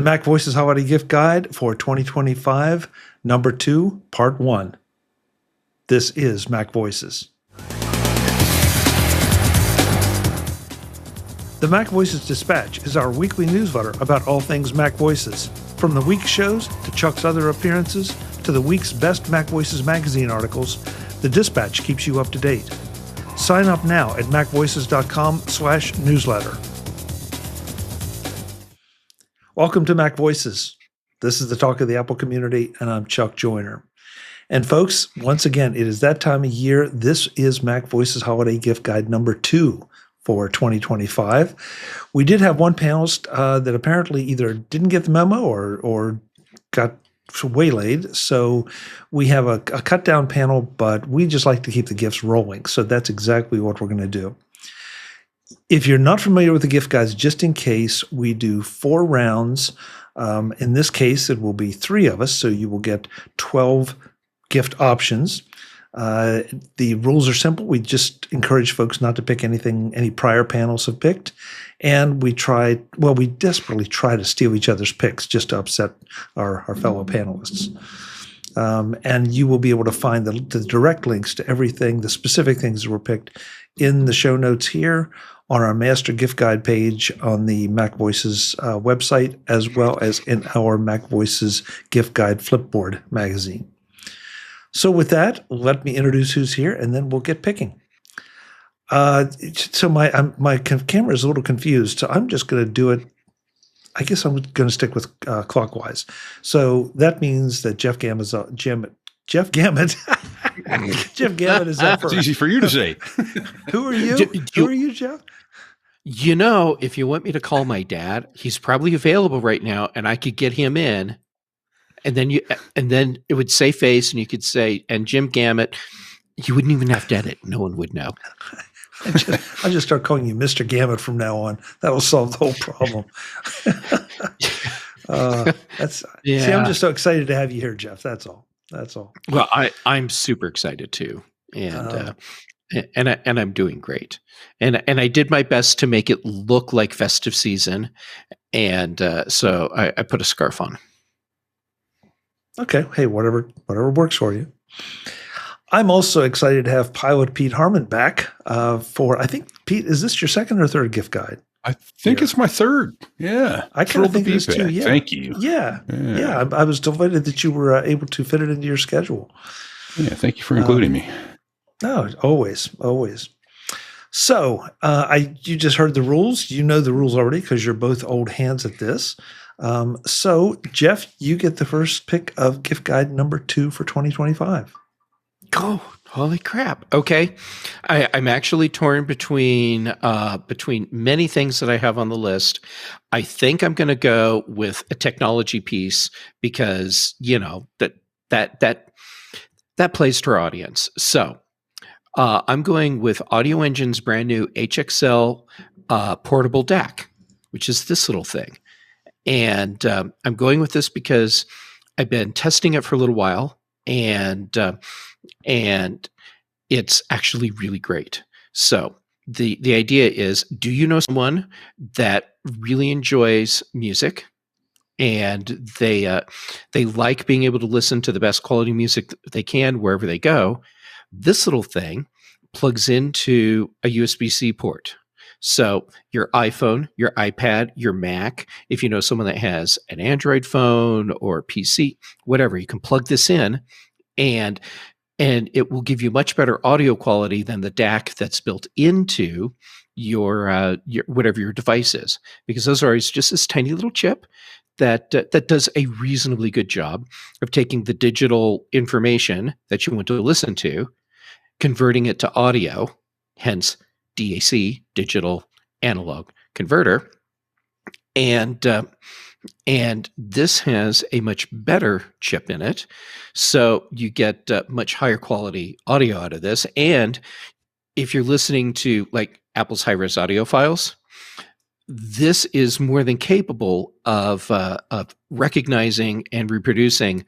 The MacVoices Holiday Gift Guide for 2025, number 2, part 1. This is MacVoices. The MacVoices Dispatch is our weekly newsletter about all things MacVoices. From the week's shows to Chuck's other appearances to the week's best MacVoices magazine articles, the Dispatch keeps you up to date. Sign up now at macvoices.com/newsletter. Welcome to MacVoices. This is the talk of the Apple community, and I'm Chuck Joyner. And folks, once again, it is that time of year. This is MacVoices Holiday Gift Guide number 2 for 2025. We did have one panelist that apparently either didn't get the memo or got waylaid. So we have a cut down panel, but we just like to keep the gifts rolling. So that's exactly what we're going to do. If you're not familiar with the gift guides, just in case, we do 4 rounds. In this case, it will be 3 of us, so you will get 12 gift options. The rules are simple. We just encourage folks not to pick anything any prior panels have picked. And we desperately try to steal each other's picks just to upset our fellow panelists. And you will be able to find the direct links to everything, the specific things that were picked in the show notes here, on our master gift guide page on the MacVoices website, as well as in our MacVoices gift guide flipboard magazine. So with that, let me introduce who's here, and then we'll get picking. So my camera is a little confused, so I'm just going to do it. I guess I'm going to stick with clockwise. So that means that Jeff Gamet is up first. It's easy for you to say. Who are you? Who are you, Jeff? You know, if you want me to call my dad, he's probably available right now, and I could get him in. And then it would say face, and you could say, and Jim Gamet. You wouldn't even have to edit; no one would know. I'll just start calling you Mr. Gamet from now on. That'll solve the whole problem. See, I'm just so excited to have you here, Jeff. That's all. Well, I'm super excited too, and I'm doing great. And I did my best to make it look like festive season, and so I put a scarf on. Okay. Hey, whatever works for you. I'm also excited to have Pilot Pete Harmon back for, I think, Pete, is this your second or third gift guide? I think it's my third. Yeah. I kind of think it is too. Yeah. Thank you. Yeah. I was delighted that you were able to fit it into your schedule. Yeah. Thank you for including me. No, always. So you just heard the rules. You know the rules already because you're both old hands at this. So Jeff, you get the first pick of gift guide number 2 for 2025. Oh, holy crap. Okay. I'm actually torn between many things that I have on the list. I think I'm going to go with a technology piece because, that plays to our audience. So I'm going with Audio Engine's brand new HXL portable DAC, which is this little thing. And I'm going with this because I've been testing it for a little while, and it's actually really great. So the idea is, do you know someone that really enjoys music and they like being able to listen to the best quality music they can wherever they go? This little thing plugs into a USB-C port. So your iPhone, your iPad, your Mac, if you know someone that has an Android phone or PC, whatever, you can plug this in and it will give you much better audio quality than the DAC that's built into your whatever your device is, because those are always just this tiny little chip that does a reasonably good job of taking the digital information that you want to listen to, converting it to audio, hence DAC, digital analog converter, and this has a much better chip in it, so you get much higher quality audio out of this. And if you're listening to like Apple's high-res audio files, this is more than capable of recognizing and reproducing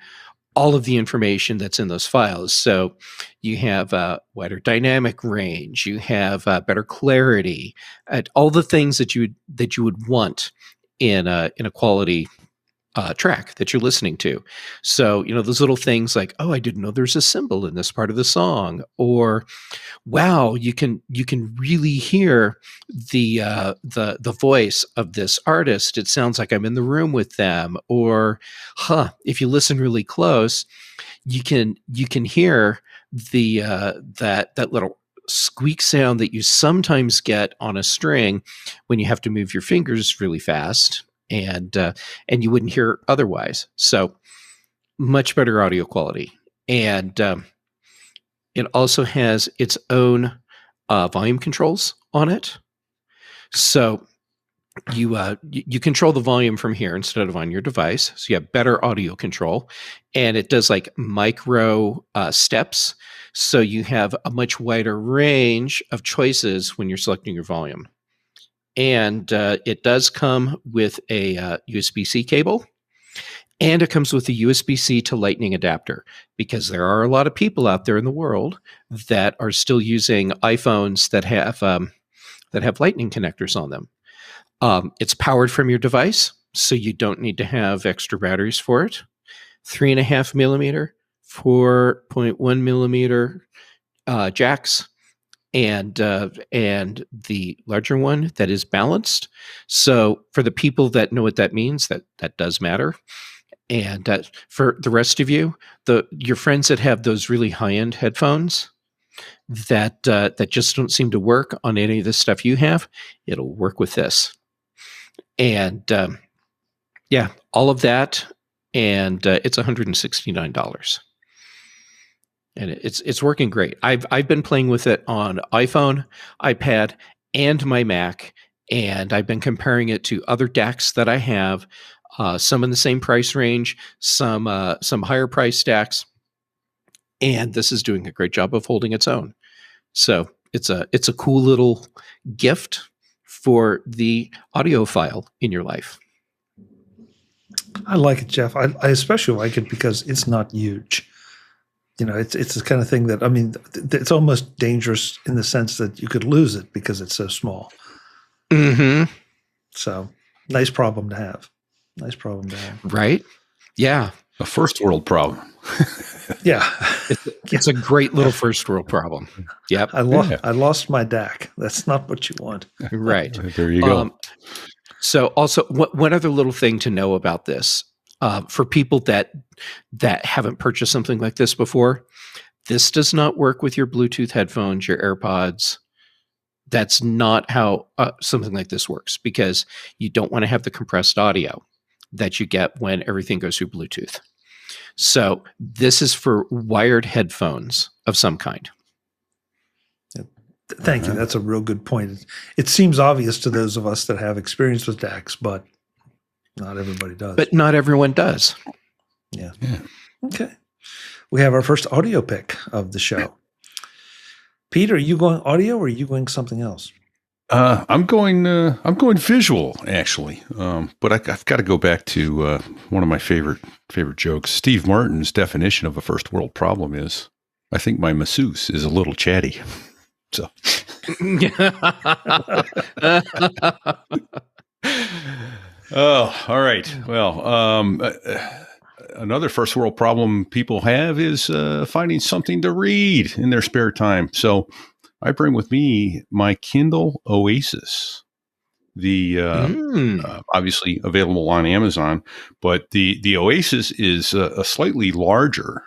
all of the information that's in those files. So you have a wider dynamic range, you have better clarity, all the things that you would want in a quality track that you're listening to. So, those little things like, oh, I didn't know there's a cymbal in this part of the song, or wow, you can really hear the voice of this artist. It sounds like I'm in the room with them. Or, if you listen really close, you can hear the that little squeak sound that you sometimes get on a string when you have to move your fingers really fast, and you wouldn't hear otherwise. So much better audio quality, and it also has its own volume controls on it. So you control the volume from here instead of on your device. So you have better audio control, and it does like micro steps. So you have a much wider range of choices when you're selecting your volume. And it does come with a USB-C cable, and it comes with a USB-C to Lightning adapter, because there are a lot of people out there in the world that are still using iPhones that have Lightning connectors on them. It's powered from your device, so you don't need to have extra batteries for it. 3.5 millimeter, 4.1 millimeter jacks, and the larger one that is balanced. So for the people that know what that means, that does matter. And for the rest of you, your friends that have those really high-end headphones that just don't seem to work on any of the stuff you have, it'll work with this. And all of that, and it's $169. And it's working great. I've been playing with it on iPhone, iPad, and my Mac, and I've been comparing it to other DACs that I have, some in the same price range, some higher price DACs, and this is doing a great job of holding its own. So it's a cool little gift for the audiophile in your life. I like it, Jeff. I especially like it because it's not huge. It's the kind of thing that, it's almost dangerous in the sense that you could lose it because it's so small. Mm-hmm. So nice problem to have. Right? Yeah. A first world problem. Yeah. It's a great little first world problem. Yep. I lost my DAC. That's not what you want. Right. There you go. So also, one other little thing to know about this, for people that haven't purchased something like this before, this does not work with your Bluetooth headphones, your AirPods. That's not how something like this works, because you don't want to have the compressed audio that you get when everything goes through Bluetooth. So this is for wired headphones of some kind. Thank you. That's a real good point. It seems obvious to those of us that have experience with DACs, but not everybody does. But not everyone does. Yeah. Okay. We have our first audio pick of the show. Pete, are you going audio or are you going something else? I'm going visual, actually. But I've got to go back to one of my favorite jokes. Steve Martin's definition of a first world problem is, I think my masseuse is a little chatty. So, all right. Well, another first world problem people have is finding something to read in their spare time. So I bring with me my Kindle Oasis, the obviously available on Amazon, but the Oasis is a slightly larger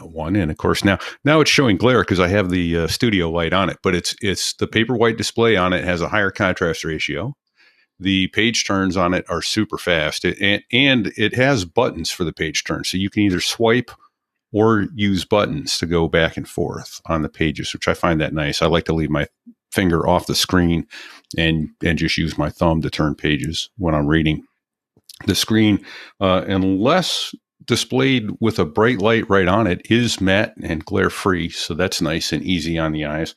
one, and of course now it's showing glare because I have the studio light on it, but it's the Paperwhite display on it has a higher contrast ratio. The page turns on it are super fast, and it has buttons for the page turn, so you can either swipe or use buttons to go back and forth on the pages, which I find that nice. I like to leave my finger off the screen and just use my thumb to turn pages when I'm reading. The screen, unless displayed with a bright light right on it, is matte and glare free, so that's nice and easy on the eyes.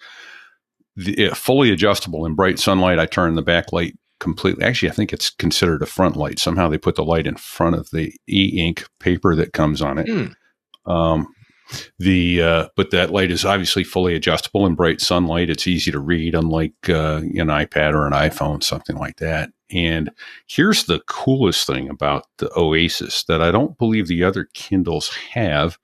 Fully adjustable in bright sunlight, I turn the backlight completely. Actually, I think it's considered a front light. Somehow they put the light in front of the e-ink paper that comes on it. But that light is obviously fully adjustable in bright sunlight. It's easy to read, unlike an iPad or an iPhone, something like that. And here's the coolest thing about the Oasis that I don't believe the other Kindles have.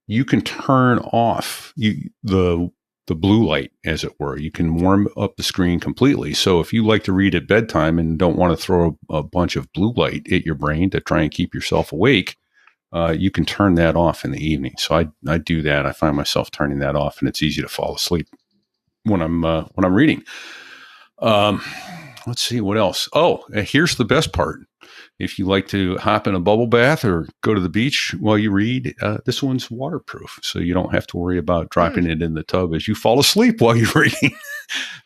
You can turn off the blue light, as it were. You can warm up the screen completely. So if you like to read at bedtime and don't want to throw a bunch of blue light at your brain to try and keep yourself awake, you can turn that off in the evening. So I do that. I find myself turning that off, and it's easy to fall asleep when I'm reading. Let's see what else. Oh, here's the best part. If you like to hop in a bubble bath or go to the beach while you read, this one's waterproof, so you don't have to worry about dropping it in the tub as you fall asleep while you're reading.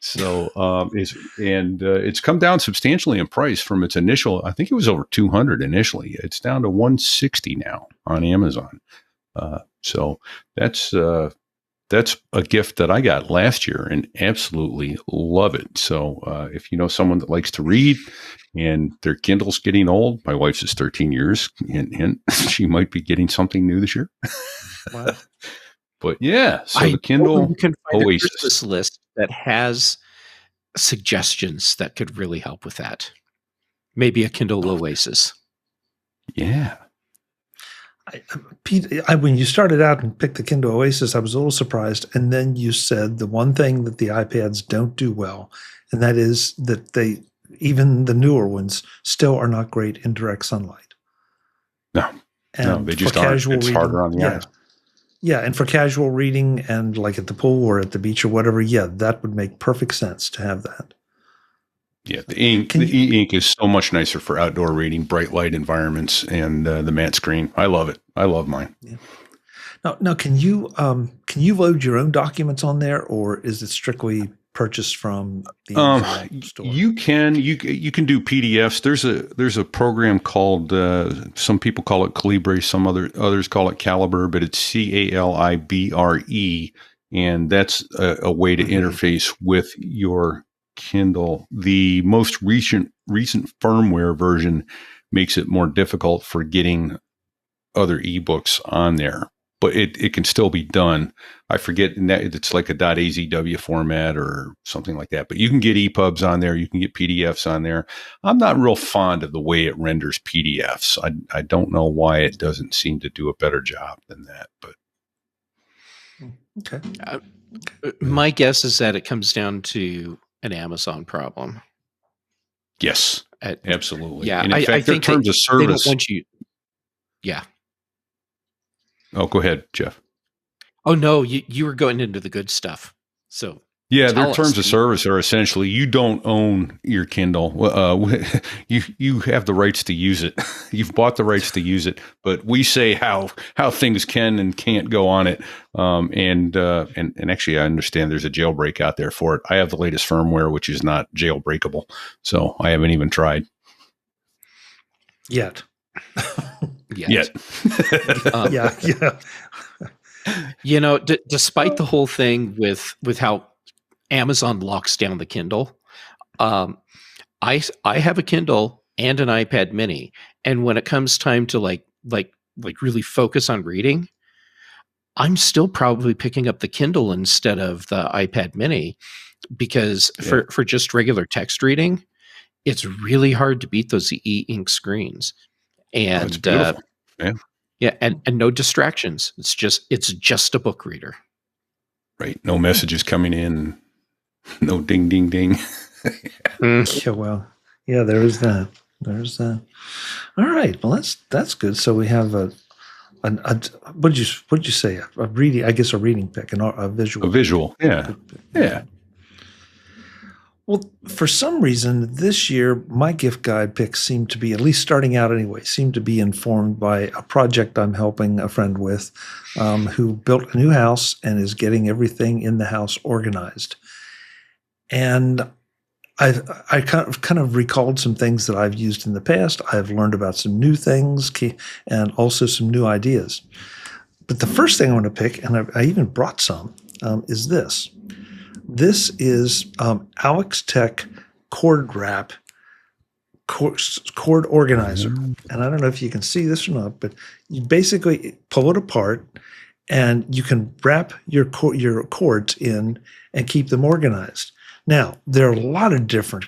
So it's come down substantially in price from its initial. I think it was over $200 initially. It's down to $160 now on Amazon. So that's a gift that I got last year and absolutely love it. So if you know someone that likes to read and their Kindle's getting old, my wife's is 13 years, and she might be getting something new this year. Wow. But yeah, so the Kindle you can find Oasis. a Christmas list that has suggestions that could really help with that. Maybe a Kindle Oasis. Yeah. Pete, when you started out and picked the Kindle Oasis, I was a little surprised. And then you said the one thing that the iPads don't do well, and that is that even the newer ones still are not great in direct sunlight. No, they just aren't. It's harder on the eyes. Yeah, and for casual reading and like at the pool or at the beach or whatever, that would make perfect sense to have that. Yeah, the e-ink is so much nicer for outdoor reading, bright light environments, and the matte screen. I love it. I love mine. Yeah. Now, can you load your own documents on there, or is it strictly purchased from the store? You can do PDFs. There's a program called some people call it Calibre, some others call it Calibre, but it's CALIBRE, and that's a way to interface with your Kindle. The most recent firmware version makes it more difficult for getting other ebooks on there, but it can still be done. I forget, it's like a .azw format or something like that, but you can get EPUBs on there. You can get PDFs on there. I'm not real fond of the way it renders PDFs. I don't know why it doesn't seem to do a better job than that, but okay. My guess is that it comes down to an Amazon problem. Yes, absolutely. Yeah, and in fact, their terms of service. They don't want you. Yeah. Oh, go ahead, Jeff. Oh no, you were going into the good stuff. So yeah, their terms of service are essentially you don't own your Kindle. You have the rights to use it. You've bought the rights to use it, but we say how things can and can't go on it. And actually, I understand there's a jailbreak out there for it. I have the latest firmware, which is not jailbreakable, so I haven't even tried yet. Yet. Yeah. You know, despite the whole thing with how Amazon locks down the Kindle, I have a Kindle and an iPad Mini, and when it comes time to like really focus on reading, I'm still probably picking up the Kindle instead of the iPad Mini, because for just regular text reading, it's really hard to beat those e-ink screens. And it's beautiful. Yeah, and no distractions. It's just a book reader. Right. No messages coming in. No ding, ding, ding. Yeah, well, yeah, there is that. There's that. All right. Well, that's good. So we have a what'd you say? A reading, I guess, a reading pick, a visual. A visual. Yeah. Yeah. Well, for some reason, this year, my gift guide picks seem to be, at least starting out anyway, seem to be informed by a project I'm helping a friend with who built a new house and is getting everything in the house organized. And I kind of recalled some things that I've used in the past. I've learned about some new things and also some new ideas. But the first thing I want to pick, and I even brought some, is this. This is Alex Tech cord wrap cord organizer. And I don't know if you can see this or not, but you basically pull it apart and you can wrap your cords in and keep them organized. Now, there are a lot of different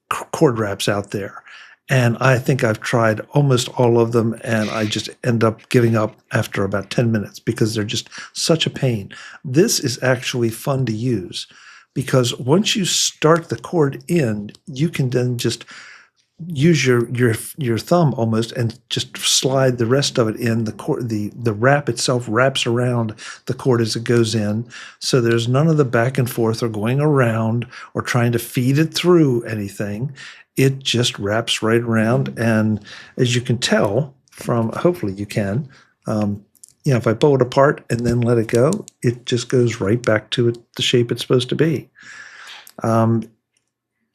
cord wraps out there. And I think I've tried almost all of them, and I just end up giving up after about 10 minutes because they're just such a pain. This is actually fun to use because once you start the cord in, you can then just use your thumb almost and just slide the rest of it in. The cord, the wrap itself wraps around the cord as it goes in, so there's none of the back and forth or going around or trying to feed it through anything. It just wraps right around, and as you can tell from, hopefully you can, if I pull it apart and then let it go, it just goes right back to the shape it's supposed to be.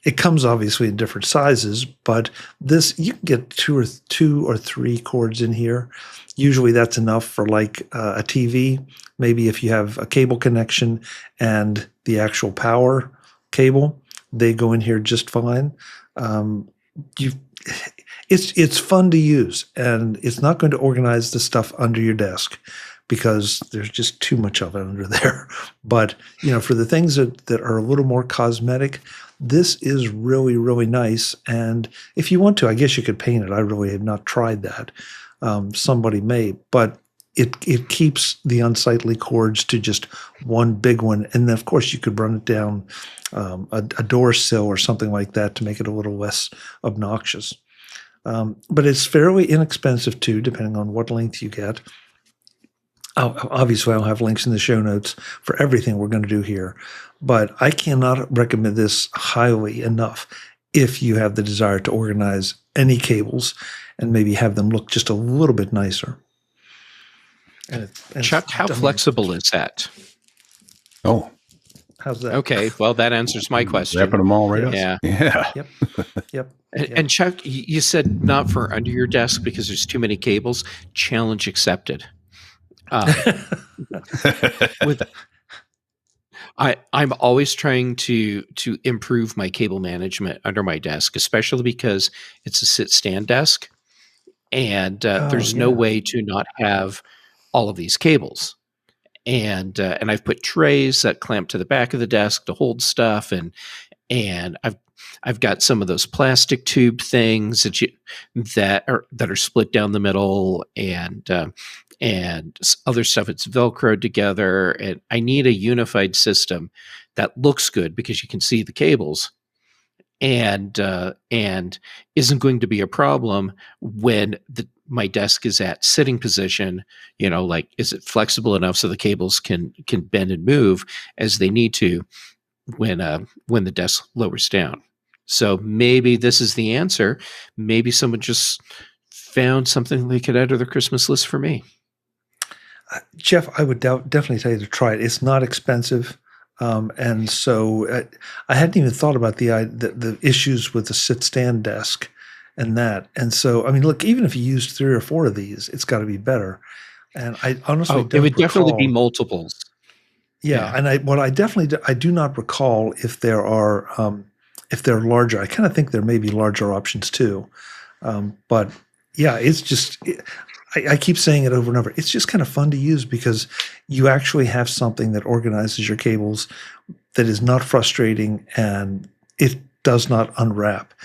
It comes obviously in different sizes, but this, you can get two or three cords in here. Usually that's enough for like a TV. Maybe if you have a cable connection and the actual power cable, they go in here just fine. It's fun to use, and it's not going to organize the stuff under your desk because there's just too much of it under there. But for the things that are a little more cosmetic, this is really, really nice. And if you want to, I guess you could paint it. I really have not tried that. Somebody may, but it keeps the unsightly cords to just one big one. And then, of course, you could run it down a door sill or something like that to make it a little less obnoxious. But it's fairly inexpensive, too, depending on what length you get. Obviously, I'll have links in the show notes for everything we're going to do here. But I cannot recommend this highly enough if you have the desire to organize any cables and maybe have them look just a little bit nicer. And Chuck, how flexible is that? Oh, how's that? Okay, well, that answers my question. Wrapping them all right up. Yeah. Yep. And Chuck, you said not for under your desk because there's too many cables. Challenge accepted. I'm always trying to improve my cable management under my desk, especially because it's a sit-stand desk, and there's no way to not have all of these cables. And I've put trays that clamp to the back of the desk to hold stuff, and I've got some of those plastic tube things that are split down the middle, and other stuff that's Velcroed together. And I need a unified system that looks good because you can see the cables, and isn't going to be a problem when my desk is at sitting position. Like, is it flexible enough so the cables can bend and move as they need to when the desk lowers down? So maybe this is the answer. Maybe someone just found something they could add to their Christmas list for me. Jeff, I would definitely tell you to try it. It's not expensive. And so I hadn't even thought about the issues with the sit-stand desk and that. And so, I mean, look, even if you used 3 or 4 of these, it's got to be better. And I honestly don't it would recall, definitely be multiples. Yeah. And I do not recall if there are if they're larger. I kind of think there may be larger options too. But yeah, it's just I keep saying it over and over. It's just kind of fun to use because you actually have something that organizes your cables that is not frustrating, and it does not unwrap.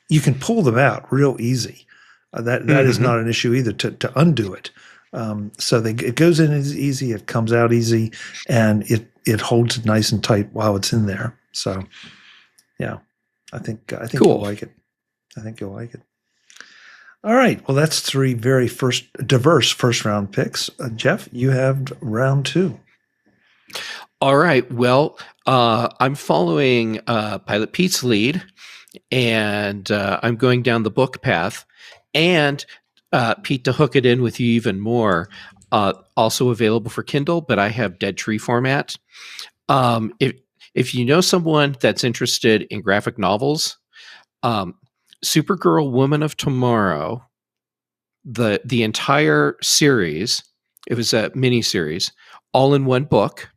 You can pull them out real easy. That is not an issue either to undo it. So it goes in as easy, it comes out easy, and it holds it nice and tight while it's in there. So yeah, I think cool. You'll like it. I think you'll like it. All right. Well, that's 3 very diverse first round picks. Jeff, you have round 2. All right. Well, I'm following Pilot Pete's lead, and I'm going down the book path. And Pete, to hook it in with you even more, also available for Kindle, but I have Dead Tree format. If you know someone that's interested in graphic novels, Supergirl, Woman of Tomorrow, the entire series, it was a mini series, all in one book.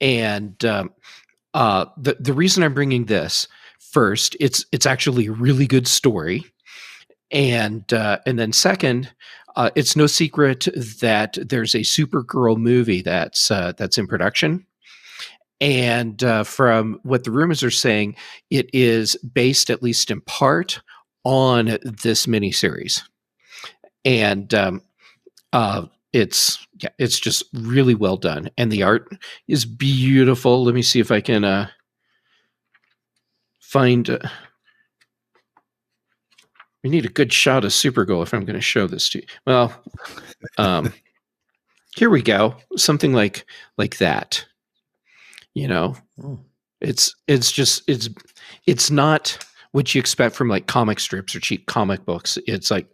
And the reason I'm bringing this first, it's actually a really good story, and then second, it's no secret that there's a Supergirl movie that's in production, And from what the rumors are saying, it is based, at least in part, on this miniseries. And it's just really well done. And the art is beautiful. Let me see if I can find... we need a good shot of Supergirl if I'm going to show this to you. Well, here we go. Something like that. It's not what you expect from like comic strips or cheap comic books. It's like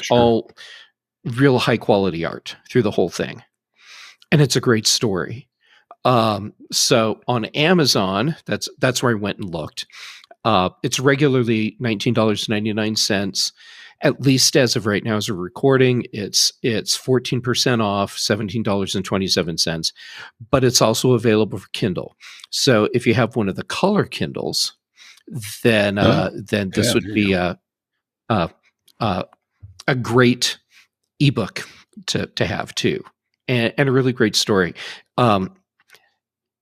sure. All real high quality art through the whole thing, and it's a great story. So on Amazon, that's where I went and looked. It's regularly $19.99. At least as of right now, as we're recording, it's 14% off, $17.27. But it's also available for Kindle. So if you have one of the color Kindles, then this would be a great ebook to have too, and a really great story. And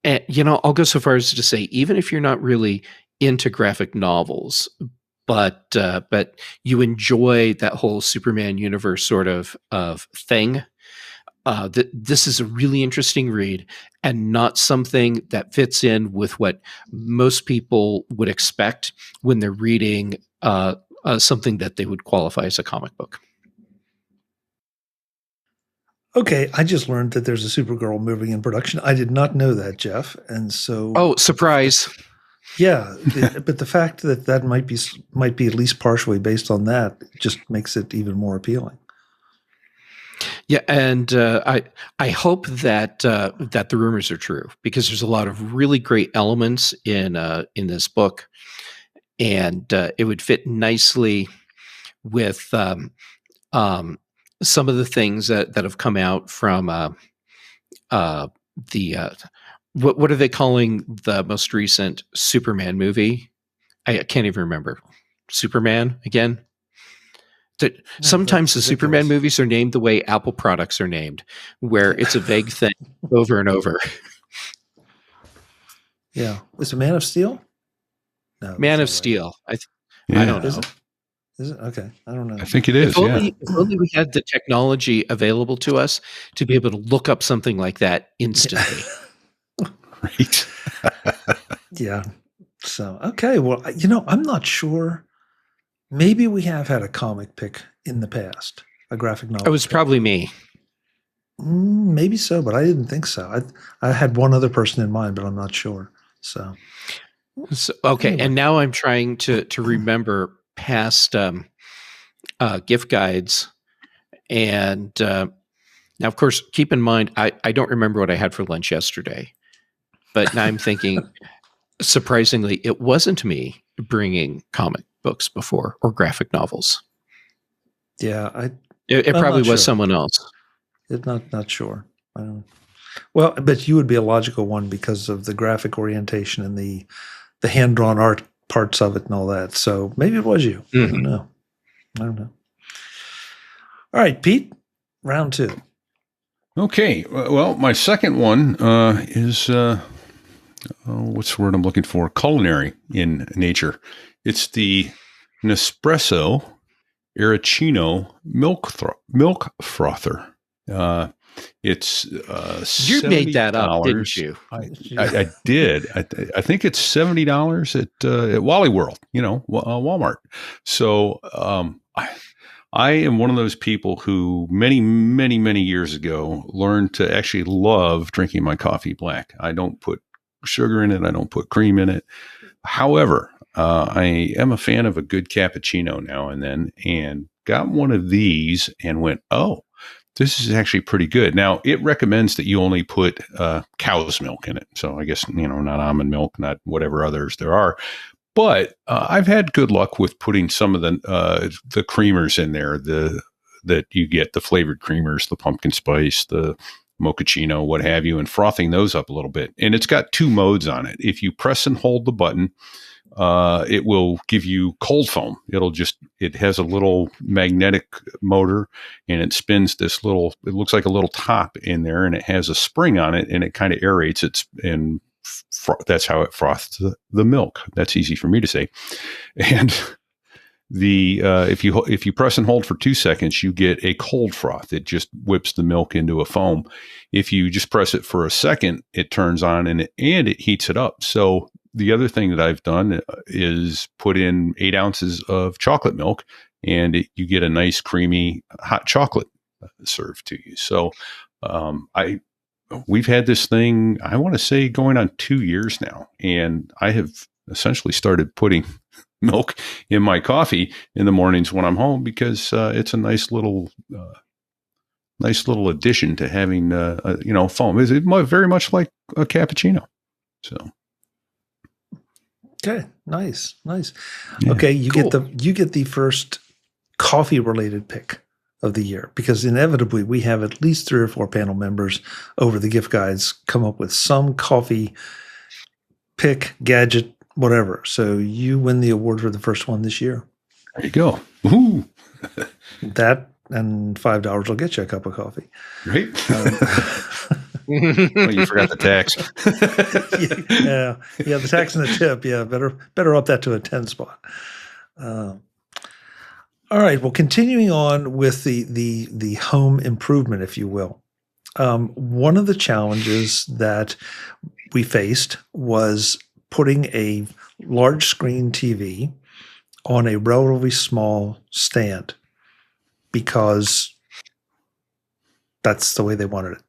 I'll go so far as to say, even if you're not really into graphic novels, but you enjoy that whole Superman universe sort of thing, this is a really interesting read, and not something that fits in with what most people would expect when they're reading something that they would qualify as a comic book. Okay, I just learned that there's a Supergirl movie in production. I did not know that, Jeff, and so surprise. Yeah, but the fact that might be at least partially based on that just makes it even more appealing. Yeah, and I hope that the rumors are true, because there's a lot of really great elements in this book, and it would fit nicely with some of the things that have come out from the. What are they calling the most recent Superman movie? I can't even remember. Superman again? Sometimes the Superman movies are named the way Apple products are named, where it's a vague thing over and over. Yeah. Is it Man of Steel? No. Man of Steel. I don't know. Is it? Okay. I don't know. I think it is, if only we had the technology available to us to be able to look up something like that instantly. Right. Yeah. So, okay. Well, I'm not sure. Maybe we have had a comic pick in the past, a graphic novel. It was probably me. Maybe so, but I didn't think so. I had one other person in mind, but I'm not sure. So okay. Anyway. And now I'm trying to remember past gift guides. And now, of course, keep in mind, I don't remember what I had for lunch yesterday. But now I'm thinking, surprisingly, it wasn't me bringing comic books before, or graphic novels. Yeah, it probably was someone else. It's not sure. I don't know. Well, but you would be a logical one because of the graphic orientation and the hand-drawn art parts of it and all that. So maybe it was you. Mm-hmm. I don't know. All right, Pete, round 2. Okay. Well, my second one is what's the word I'm looking for? Culinary in nature. It's the Nespresso Arancino milk frother. It's you made that up, didn't you? I did. I think it's $70 at Wally World, Walmart. So I am one of those people who many, many, many years ago learned to actually love drinking my coffee black. I don't put sugar in it. I don't put cream in it. However, I am a fan of a good cappuccino now and then, and got one of these and went, oh, this is actually pretty good. Now, it recommends that you only put cow's milk in it. So I guess, not almond milk, not whatever others there are. But I've had good luck with putting some of the creamers in there, that you get, the flavored creamers, the pumpkin spice, the mochaccino, what have you, and frothing those up a little bit. And it's got 2 modes on it. If you press and hold the button, it will give you cold foam. It has a little magnetic motor, and it spins it looks like a little top in there, and it has a spring on it, and it kind of aerates it and that's how it froths the milk. That's easy for me to say. And if you press and hold for 2 seconds, you get a cold froth. It just whips the milk into a foam. If you just press it for a second, it turns on and it heats it up. So the other thing that I've done is put in 8 ounces of chocolate milk, and you get a nice creamy hot chocolate served to you. So we've had this thing, I want to say, going on 2 years now, and I have essentially started putting milk in my coffee in the mornings when I'm home, because it's a nice little addition to having foam. It's very much like a cappuccino. So okay, nice. Yeah, okay, you cool. get the first coffee related pick of the year, because inevitably we have at least 3 or 4 panel members over the gift guides come up with some coffee pick, gadget, whatever. So you win the award for the first one this year. there you go. Ooh. That and $5 will get you a cup of coffee. Right. Well, you forgot the tax. yeah, the tax and the tip. Yeah, better up that to a 10 spot. All right. Well, continuing on with the home improvement, if you will. One of the challenges that we faced was putting a large screen TV on a relatively small stand, because that's the way they wanted it.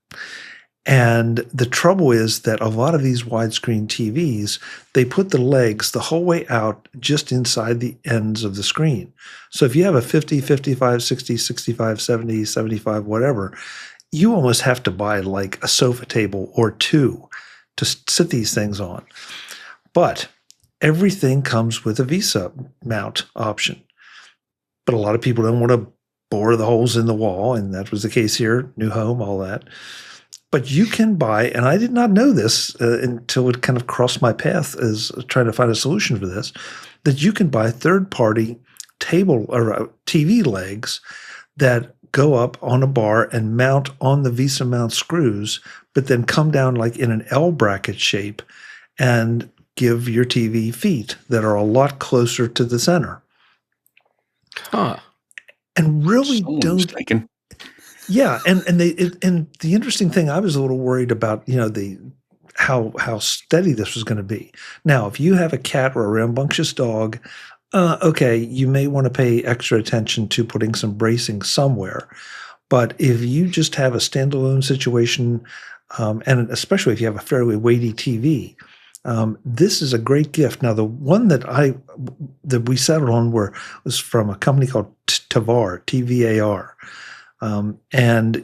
And the trouble is that a lot of these widescreen TVs, they put the legs the whole way out just inside the ends of the screen. So if you have a 50, 55, 60, 65, 70, 75, whatever, you almost have to buy like a sofa table or 2 to sit these things on. But everything comes with a VESA mount option. But a lot of people don't want to bore the holes in the wall, and that was the case here, new home, all that. But you can buy, and I did not know this until it kind of crossed my path as trying to find a solution for this, that you can buy third-party table or TV legs that go up on a bar and mount on the VESA mount screws, but then come down like in an L bracket shape and give your TV feet that are a lot closer to the center. Huh. And really Someone's don't. thinking. Yeah, and the interesting thing, I was a little worried about, how steady this was going to be. Now, if you have a cat or a rambunctious dog, okay, you may want to pay extra attention to putting some bracing somewhere. But if you just have a standalone situation, and especially if you have a fairly weighty TV, this is a great gift. Now, the one that we settled on was from a company called TAVR, TVAR. And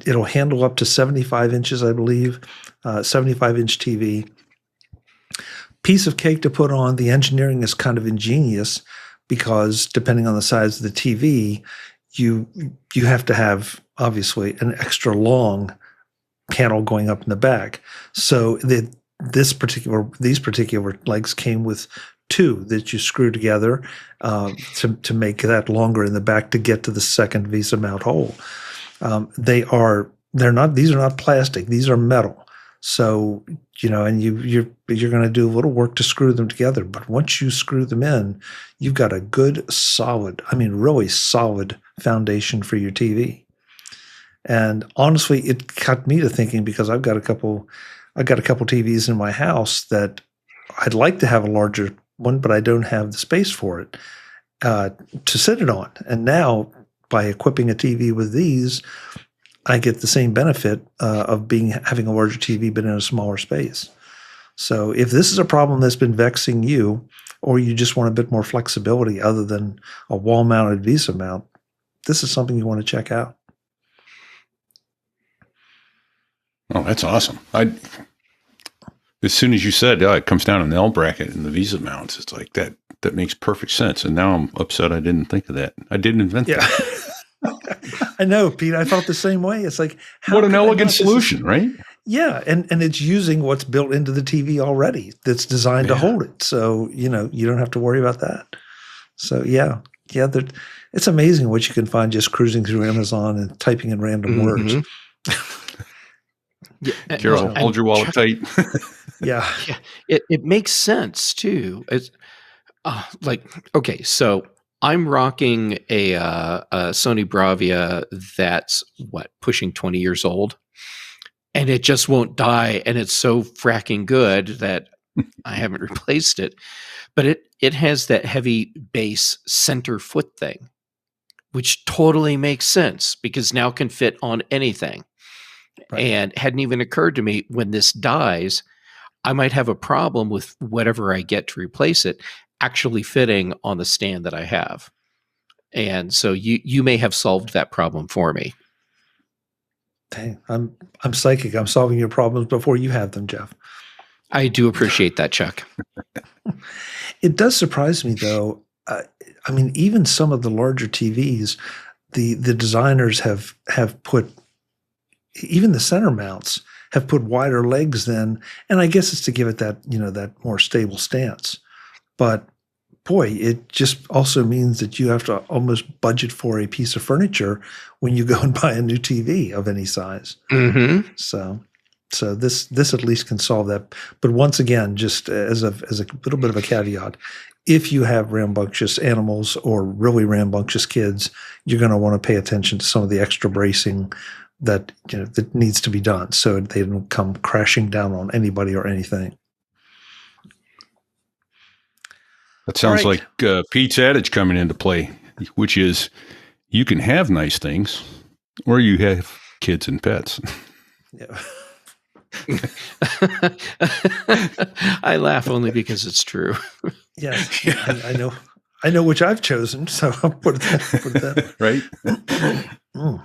it'll handle up to 75 inches, I believe, 75-inch TV. Piece of cake to put on. The engineering is kind of ingenious, because depending on the size of the TV, you have to have, obviously, an extra long panel going up in the back. So these particular legs came with 2 that you screw together to make that longer in the back to get to the second VESA mount hole. These are not plastic. These are metal. So, and you're going to do a little work to screw them together. But once you screw them in, you've got a good, solid, really solid foundation for your TV. And honestly, it got me to thinking, because I've got a couple TVs in my house that I'd like to have a larger one, but I don't have the space for it to sit it on. And now, by equipping a TV with these, I get the same benefit of having a larger TV but in a smaller space. So if this is a problem that's been vexing you, or you just want a bit more flexibility other than a wall-mounted VESA mount, this is something you want to check out. Oh, that's awesome. As soon as you said it comes down in the L bracket and the VESA mounts, it's like that makes perfect sense. And now I'm upset I didn't think of that. I didn't invent that. I know, Pete. I felt the same way. It's like, what an elegant solution, right? Yeah, and it's using what's built into the TV already that's designed to hold it. So, you don't have to worry about that. So, yeah, it's amazing what you can find just cruising through Amazon and typing in random words. Yeah, Carol, hold your wallet tight. Yeah. Yeah, it makes sense too. It's like, okay, so I'm rocking a Sony Bravia that's pushing 20 years old, and it just won't die, and it's so fracking good that I haven't replaced it. But it has that heavy base center foot thing, which totally makes sense because now can fit on anything. Right. And hadn't even occurred to me, when this dies, I might have a problem with whatever I get to replace it actually fitting on the stand that I have. And so you may have solved that problem for me. Hey, I'm psychic. I'm solving your problems before you have them, Jeff. I do appreciate that, Chuck. It does surprise me, though. I mean, even some of the larger TVs, the designers have put, even the center mounts have put wider legs then, and I guess it's to give it that, that more stable stance. But boy, it just also means that you have to almost budget for a piece of furniture when you go and buy a new TV of any size. Mm-hmm. So this at least can solve that. But once again, just as a little bit of a caveat, if you have rambunctious animals or really rambunctious kids, you're going to want to pay attention to some of the extra bracing that that needs to be done so they don't come crashing down on anybody or anything. That sounds right. like Pete's adage coming into play, which is you can have nice things or you have kids and pets. Yeah. I laugh only because it's true. Yes, yeah. I know which I've chosen, so I'll put it that way. Right?